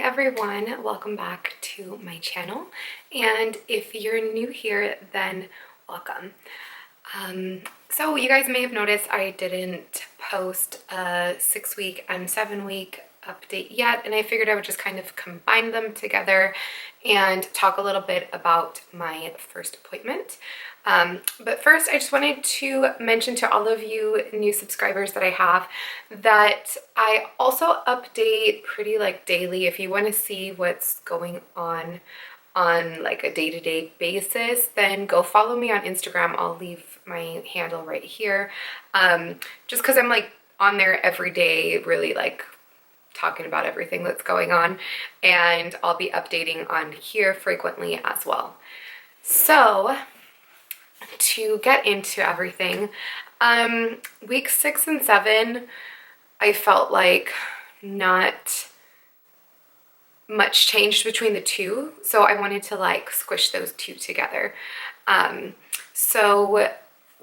everyone, welcome back to my channel, and if you're new here, then welcome. So you guys may have noticed I didn't post a 6-week and 7-week update yet, and I figured I would just kind of combine them together and talk a little bit about my first appointment. But first, I just wanted to mention to all of you new subscribers that I have that I also update pretty daily. If you want to see what's going on like a day-to-day basis, then go follow me on Instagram. I'll leave my handle right here, just because I'm on there every day, really talking about everything that's going on, and I'll be updating on here frequently as well. So to get into everything, week 6 and 7, I felt like not much changed between the two, so I wanted to squish those two together. So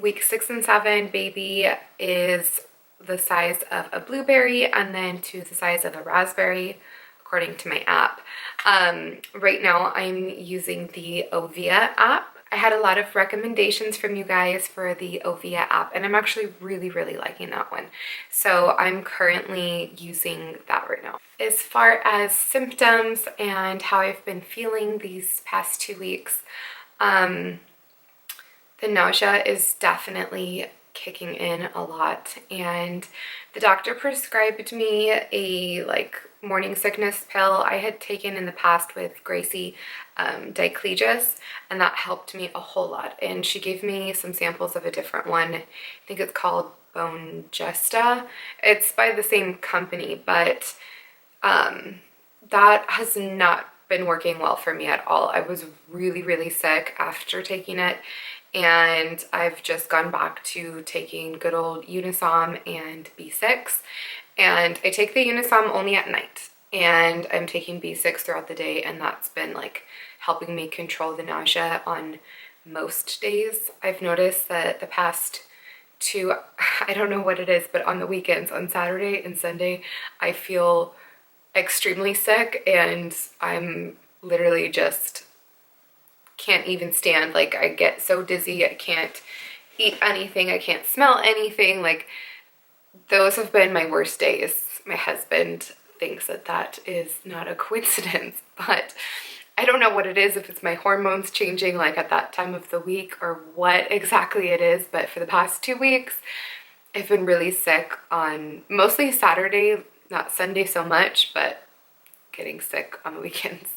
week 6 and 7, baby is the size of a blueberry and then to the size of a raspberry, according to my app. Right now I'm using the Ovia app. I had a lot of recommendations from you guys for the Ovia app, and I'm actually really liking that one. So I'm currently using that right now. As far as symptoms and how I've been feeling these past 2 weeks, the nausea is definitely kicking in a lot, and the doctor prescribed me a morning sickness pill I had taken in the past with Gracie, diclegis, and that helped me a whole lot. And she gave me some samples of a different one. I think it's called Bone Gesta. It's by the same company, but that has not been working well for me at all. I was really sick after taking it, and I've just gone back to taking good old Unisom and B6, and I take the Unisom only at night, and I'm taking B6 throughout the day, and that's been helping me control the nausea on most days. I've noticed that the past 2, I don't know what it is, but on the weekends, on Saturday and Sunday, I feel extremely sick, and I'm literally just can't even stand. I get so dizzy, I can't eat anything, I can't smell anything. Those have been my worst days. My husband thinks that that is not a coincidence, but I don't know what it is, if it's my hormones changing at that time of the week or what exactly it is, but for the past 2 weeks I've been really sick on mostly Saturday, not Sunday so much, but getting sick on the weekends.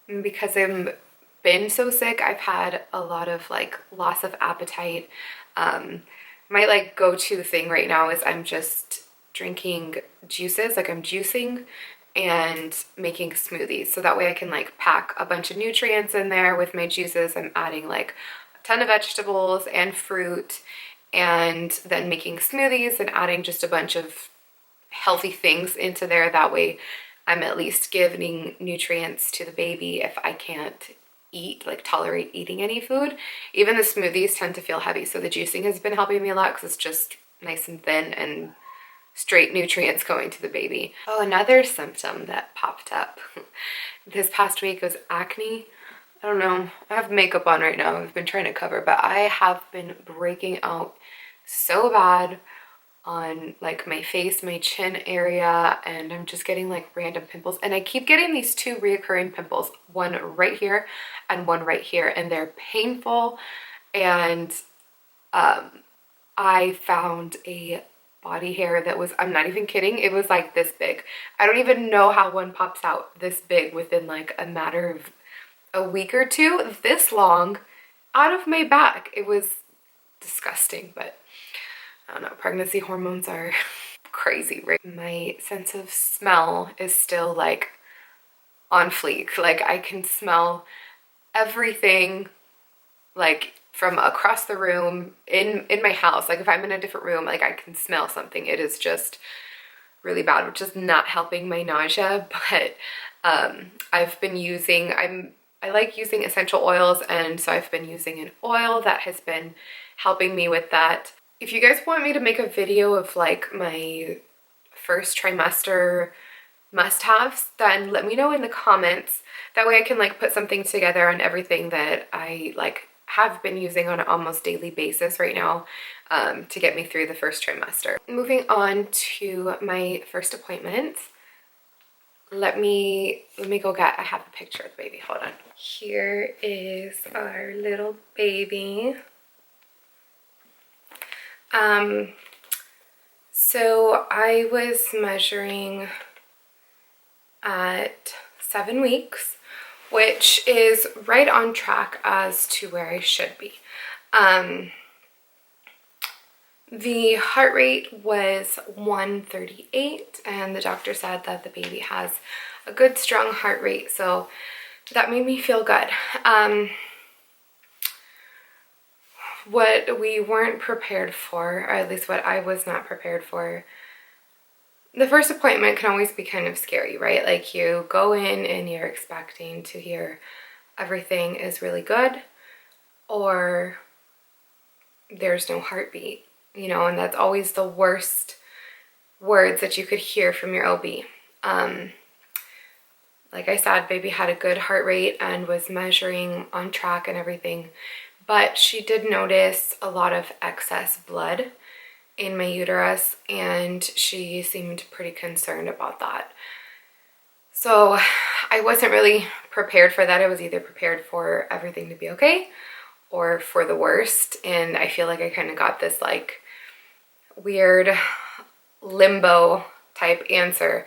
And because I'm been so sick, I've had a lot of loss of appetite. My go-to thing right now is I'm just drinking juices, I'm juicing and making smoothies, so that way I can pack a bunch of nutrients in there with my juices. I'm adding a ton of vegetables and fruit, and then making smoothies and adding just a bunch of healthy things into there. That way I'm at least giving nutrients to the baby if I can't eat, tolerate eating any food. Even the smoothies tend to feel heavy, so the juicing has been helping me a lot because it's just nice and thin and straight nutrients going to the baby. Oh, another symptom that popped up this past week was acne. I don't know, I have makeup on right now, I've been trying to cover, but I have been breaking out so bad on my face, my chin area, and I'm just getting random pimples, and I keep getting these 2 reoccurring pimples, one right here and one right here, and they're painful. And I found a body hair that was, I'm not even kidding, it was this big. I don't even know how one pops out this big within a matter of a week or 2, this long out of my back. It was disgusting, but I don't know, pregnancy hormones are crazy, right? My sense of smell is still on fleek. I can smell everything from across the room in my house. If I'm in a different room, I can smell something. It is just really bad, which is not helping my nausea. But I've been using, I like using essential oils, and so I've been using an oil that has been helping me with that. If you guys want me to make a video of my first trimester must-haves, then let me know in the comments. That way I can like put something together on everything that I like have been using on an almost daily basis right now to get me through the first trimester. Moving on to my first appointment. Let me go get, I have a picture of the baby, hold on. Here is our little baby. So I was measuring at 7 weeks, which is right on track as to where I should be. The heart rate was 138, and the doctor said that the baby has a good strong heart rate, so that made me feel good. What we weren't prepared for, or at least what I was not prepared for, the first appointment can always be kind of scary, right? Like you go in and you're expecting to hear everything is really good or there's no heartbeat, you know, and that's always the worst words that you could hear from your OB. Like I said, baby had a good heart rate and was measuring on track and everything, but she did notice a lot of excess blood in my uterus, and she seemed pretty concerned about that. So I wasn't really prepared for that. I was either prepared for everything to be okay or for the worst, and I feel like I kind of got this like weird limbo type answer.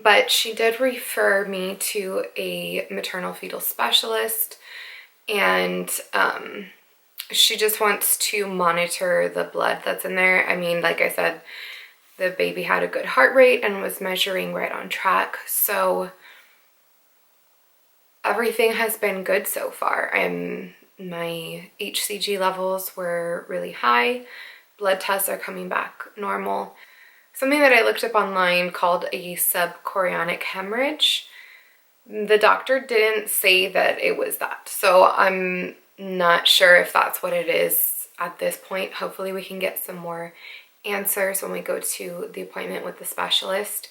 But she did refer me to a maternal fetal specialist, and she just wants to monitor the blood that's in there. I mean, like I said, the baby had a good heart rate and was measuring right on track. So everything has been good so far. My HCG levels were really high. Blood tests are coming back normal. Something that I looked up online called a subchorionic hemorrhage. The doctor didn't say that it was that. So I'm not sure if that's what it is at this point. Hopefully we can get some more answers when we go to the appointment with the specialist.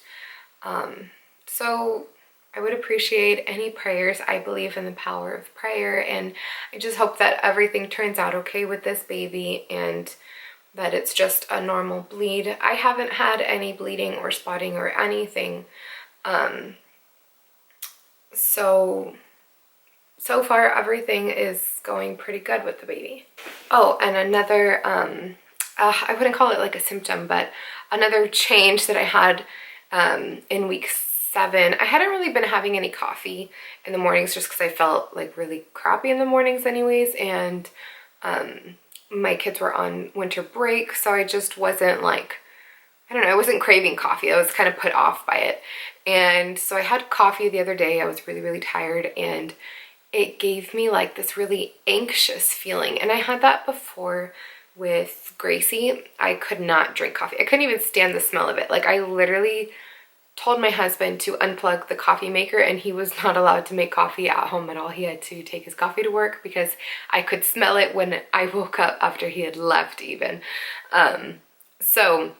So I would appreciate any prayers. I believe in the power of prayer, and I just hope that everything turns out okay with this baby and that it's just a normal bleed. I haven't had any bleeding or spotting or anything. So far everything is going pretty good with the baby. Oh, and another, I wouldn't call it like a symptom, but another change that I had in week 7, I hadn't really been having any coffee in the mornings just because I felt like really crappy in the mornings anyways, and my kids were on winter break, so I just wasn't like, I don't know, I wasn't craving coffee. I was kind of put off by it. And so I had coffee the other day. I was really, really tired, and it gave me like this really anxious feeling. And I had that before with Gracie. I could not drink coffee. I couldn't even stand the smell of it. Like I literally told my husband to unplug the coffee maker, and he was not allowed to make coffee at home at all. He had to take his coffee to work because I could smell it when I woke up after he had left even. So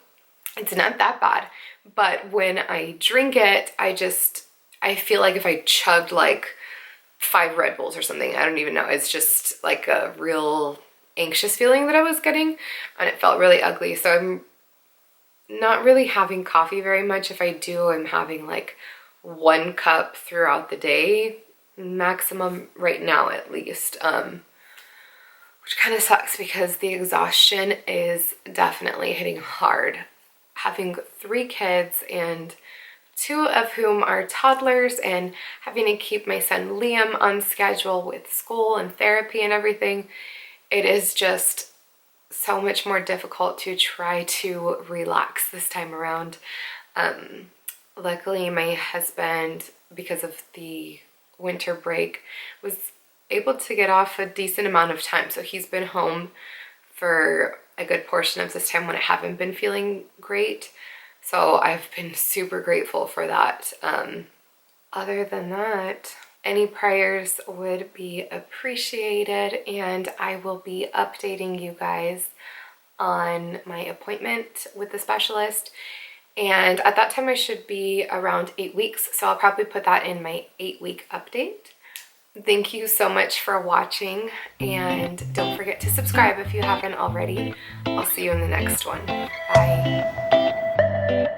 it's not that bad, but when I drink it, I feel like if I chugged like 5 Red Bulls or something, I don't even know. It's just like a real anxious feeling that I was getting, and it felt really ugly. So I'm not really having coffee very much. If I do, I'm having like 1 cup throughout the day, maximum right now at least, which kind of sucks because the exhaustion is definitely hitting hard. Having 3 kids, and 2 of whom are toddlers, and having to keep my son Liam on schedule with school and therapy and everything, it is just so much more difficult to try to relax this time around. Luckily, my husband, because of the winter break, was able to get off a decent amount of time. So he's been home for a good portion of this time when I haven't been feeling great. So I've been super grateful for that. Other than that, any prayers would be appreciated, and I will be updating you guys on my appointment with the specialist And at that time I should be around 8 weeks, so I'll probably put that in my 8-week update. Thank you so much for watching, and don't forget to subscribe if you haven't already. I'll see you in the next one. Bye.